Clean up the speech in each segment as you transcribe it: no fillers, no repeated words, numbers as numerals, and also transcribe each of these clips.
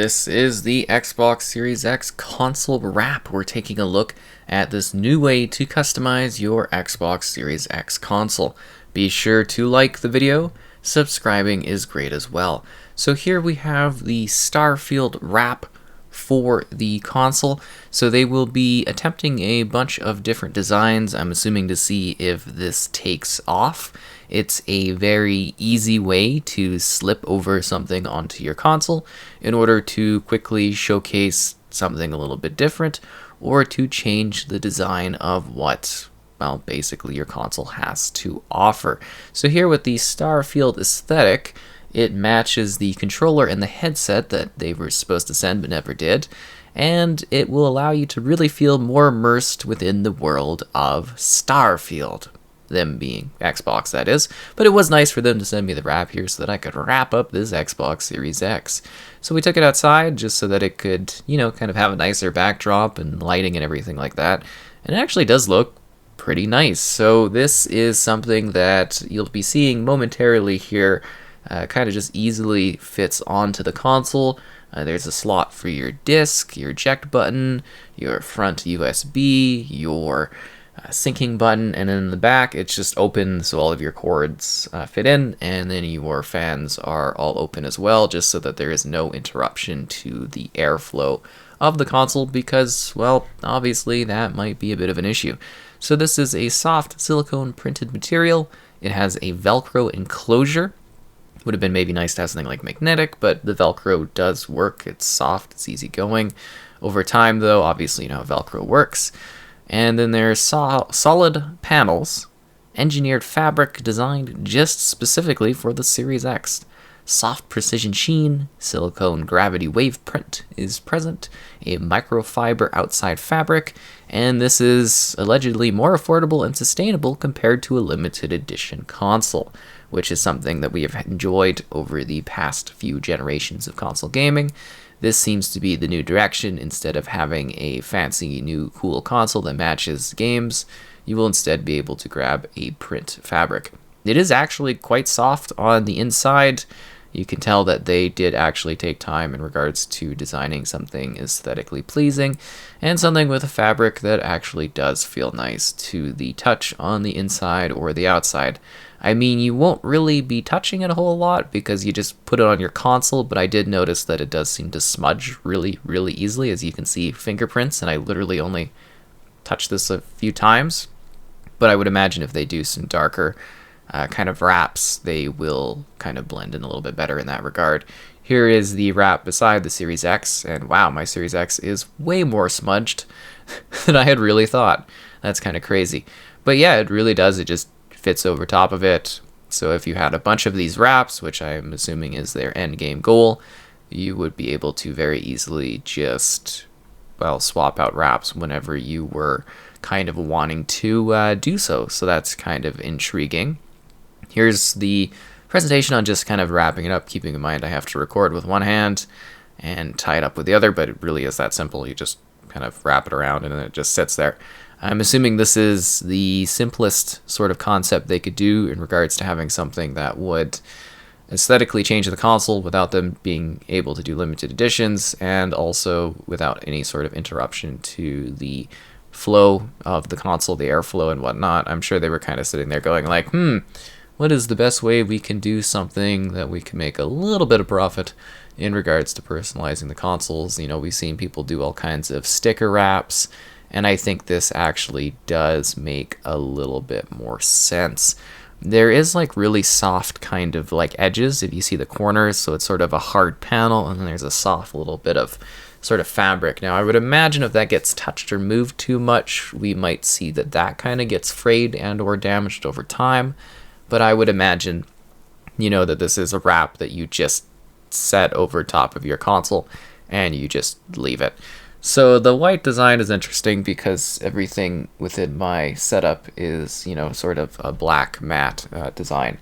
This is the Xbox Series X console wrap. We're taking a look at this new way to customize your Xbox Series X console. Be sure to like the video. Subscribing is great as well. So here we have the Starfield wrap for the console. So they will be attempting a bunch of different designs, I'm assuming, to see if this takes off. It's a very easy way to slip over something onto your console in order to quickly showcase something a little bit different, or to change the design of what, well, basically your console has to offer. So here with the Starfield aesthetic, it matches the controller and the headset that they were supposed to send but never did, and it will allow you to really feel more immersed within the world of Starfield. Them being Xbox, that is. But it was nice for them to send me the wrap here so that I could wrap up this Xbox Series X. So we took it outside just so that it could, kind of have a nicer backdrop and lighting and everything like that. And it actually does look pretty nice. So this is something that you'll be seeing momentarily here. Kind of just easily fits onto the console. There's a slot for your disc, your eject button, your front USB, your syncing button, and then in the back it's just open so all of your cords fit in, and then your fans are all open as well, just so that there is no interruption to the airflow of the console, because, well, obviously that might be a bit of an issue. So this is a soft silicone printed material. It has a Velcro enclosure. Would have been maybe nice to have something like magnetic, but the Velcro does work. It's soft, it's easy going. Over time, though, obviously you know how Velcro works. And then there's solid panels, engineered fabric designed just specifically for the Series X. Soft precision sheen, silicone gravity wave print is present, a microfiber outside fabric, and this is allegedly more affordable and sustainable compared to a limited edition console, which is something that we have enjoyed over the past few generations of console gaming. This seems to be the new direction. Instead of having a fancy new cool console that matches games, you will instead be able to grab a print fabric. It is actually quite soft on the inside. You can tell that they did actually take time in regards to designing something aesthetically pleasing, and something with a fabric that actually does feel nice to the touch on the inside or the outside. I mean, you won't really be touching it a whole lot because you just put it on your console, but I did notice that it does seem to smudge really, really easily, as you can see fingerprints, and I literally only touched this a few times. But I would imagine if they do some darker kind of wraps, they will kind of blend in a little bit better in that regard. Here is the wrap beside the Series X, and wow, my Series X is way more smudged than I had really thought. That's kind of crazy. But yeah, it really does. It just fits over top of it. So if you had a bunch of these wraps, which I'm assuming is their end game goal, you would be able to very easily just, well, swap out wraps whenever you were kind of wanting to do so. So that's kind of intriguing. Here's the presentation on just kind of wrapping it up, keeping in mind I have to record with one hand and tie it up with the other, but it really is that simple. You just kind of wrap it around and then it just sits there. I'm assuming this is the simplest sort of concept they could do in regards to having something that would aesthetically change the console without them being able to do limited editions, and also without any sort of interruption to the flow of the console, the airflow and whatnot. I'm sure they were kind of sitting there going like, what is the best way we can do something that we can make a little bit of profit in regards to personalizing the consoles? We've seen people do all kinds of sticker wraps, and I think this actually does make a little bit more sense. There is like really soft kind of like edges if you see the corners, so it's sort of a hard panel, and then there's a soft little bit of sort of fabric. Now I would imagine if that gets touched or moved too much, we might see that kind of gets frayed and or damaged over time. But I would imagine, that this is a wrap that you just set over top of your console and you just leave it. So the white design is interesting because everything within my setup is, sort of a black matte design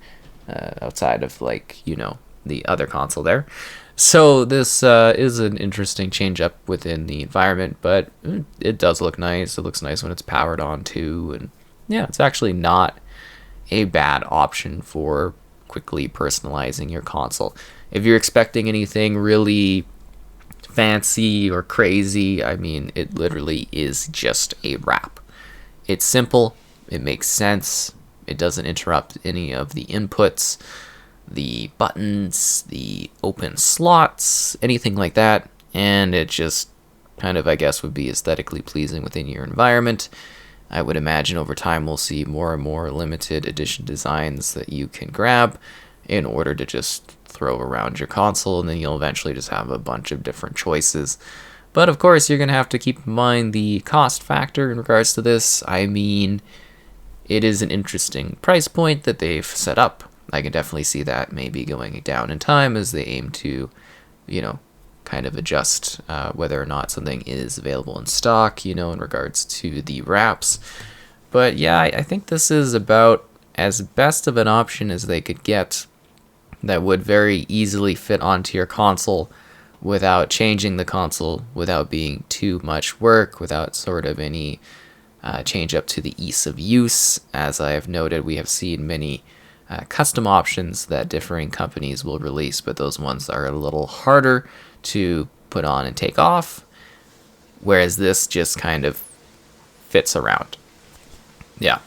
outside of the other console there. So this is an interesting change up within the environment, but it does look nice. It looks nice when it's powered on too, and yeah, it's actually not a bad option for quickly personalizing your console. If you're expecting anything really fancy or crazy. I mean, it literally is just a wrap. It's simple, it makes sense, it doesn't interrupt any of the inputs, the buttons, the open slots, anything like that, and it just kind of, I guess, would be aesthetically pleasing within your environment. I would imagine over time we'll see more and more limited edition designs that you can grab in order to just throw around your console, and then you'll eventually just have a bunch of different choices. But of course, you're going to have to keep in mind the cost factor in regards to this. I mean, it is an interesting price point that they've set up. I can definitely see that maybe going down in time as they aim to, kind of adjust whether or not something is available in stock, in regards to the wraps. But yeah, I think this is about as best of an option as they could get that would very easily fit onto your console without changing the console, without being too much work, without sort of any change up to the ease of use. As I have noted, we have seen many custom options that differing companies will release, but those ones are a little harder to put on and take off, whereas this just kind of fits around. Yeah,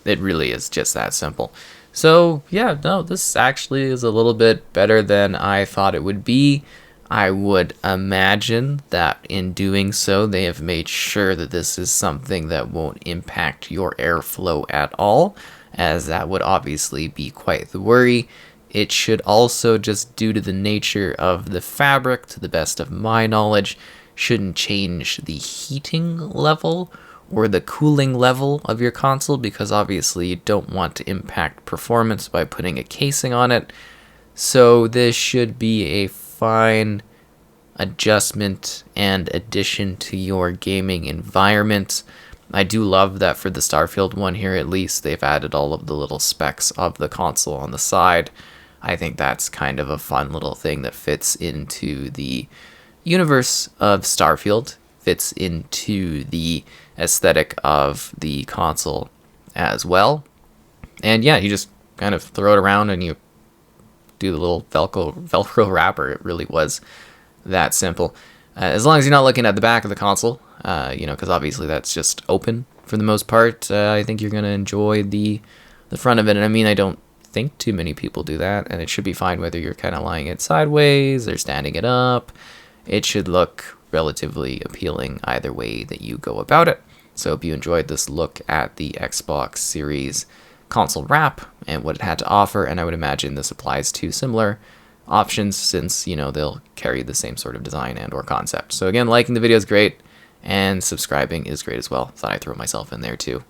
it really is just that simple. So yeah, no, this actually is a little bit better than I thought it would be. I would imagine that in doing so, they have made sure that this is something that won't impact your airflow at all, as that would obviously be quite the worry. It should also, just due to the nature of the fabric, to the best of my knowledge, shouldn't change the heating level or the cooling level of your console, because obviously you don't want to impact performance by putting a casing on it. So this should be a fine adjustment and addition to your gaming environment. I do love that for the Starfield one here, at least, they've added all of the little specs of the console on the side. I think that's kind of a fun little thing that fits into the universe of Starfield, fits into the aesthetic of the console as well. And yeah, you just kind of throw it around and you do the little Velcro wrapper. It really was that simple. As long as you're not looking at the back of the console, because obviously that's just open for the most part. I think you're going to enjoy the front of it. And I mean, I don't think too many people do that, and it should be fine whether you're kind of lying it sideways or standing it up. It should look relatively appealing either way that you go about it. So if you enjoyed this look at the Xbox Series console wrap and what it had to offer, and I would imagine this applies to similar options since, they'll carry the same sort of design and or concept. So again, liking the video is great, and subscribing is great as well. Thought I'd throw myself in there too.